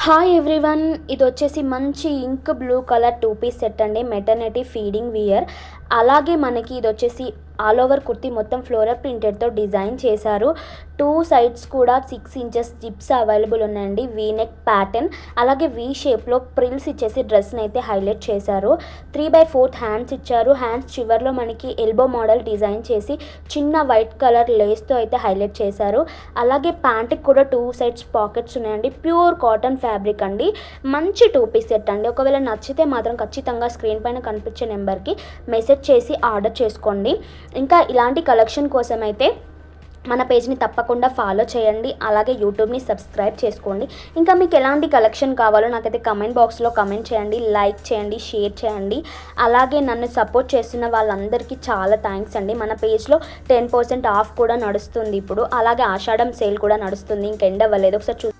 Hi everyone, ఇది వచ్చేసి మంచి ink blue colour 2 piece set అండి. Maternity feeding wear. అలాగే మనకి ఇది వచ్చేసి ఆల్ ఓవర్ కుర్తీ మొత్తం ఫ్లోరల్ ప్రింటెడ్తో డిజైన్ చేశారు. 2 సైడ్స్ కూడా 6 ఇంచెస్ జిప్స్ అవైలబుల్ ఉన్నాయండి. వీ నెక్ ప్యాటర్న్, అలాగే వీ షేప్లో ప్రిల్స్ ఇచ్చేసి డ్రెస్ని అయితే హైలైట్ చేశారు. 3/4 హ్యాండ్స్ ఇచ్చారు. హ్యాండ్స్ చివర్లో మనకి ఎల్బో మోడల్ డిజైన్ చేసి చిన్న వైట్ కలర్ లేస్తో అయితే హైలైట్ చేశారు. అలాగే ప్యాంట్కి కూడా 2 సైడ్స్ పాకెట్స్ ఉన్నాయండి. ప్యూర్ కాటన్ ఫ్యాబ్రిక్ అండి. మంచి 2 పీస్ సెట్ అండి. ఒకవేళ నచ్చితే మాత్రం ఖచ్చితంగా స్క్రీన్ పైన కనిపించే నెంబర్కి మెసేజ్ చేసి ఆర్డర్ చేసుకోండి. ఇంకా ఇలాంటి కలెక్షన్ కోసం అయితే మన పేజ్ని తప్పకుండా ఫాలో చేయండి. అలాగే యూట్యూబ్ని సబ్స్క్రైబ్ చేసుకోండి. ఇంకా మీకు ఎలాంటి కలెక్షన్ కావాలో నాకైతే కమెంట్ బాక్స్లో కమెంట్ చేయండి, లైక్ చేయండి, షేర్ చేయండి. అలాగే నన్ను సపోర్ట్ చేస్తున్న వాళ్ళందరికీ చాలా థ్యాంక్స్ అండి. మన పేజ్లో 10% ఆఫ్ కూడా నడుస్తుంది ఇప్పుడు. అలాగే ఆషాఢం సేల్ కూడా నడుస్తుంది, ఇంకెండ్ అవ్వలేదు. ఒకసారి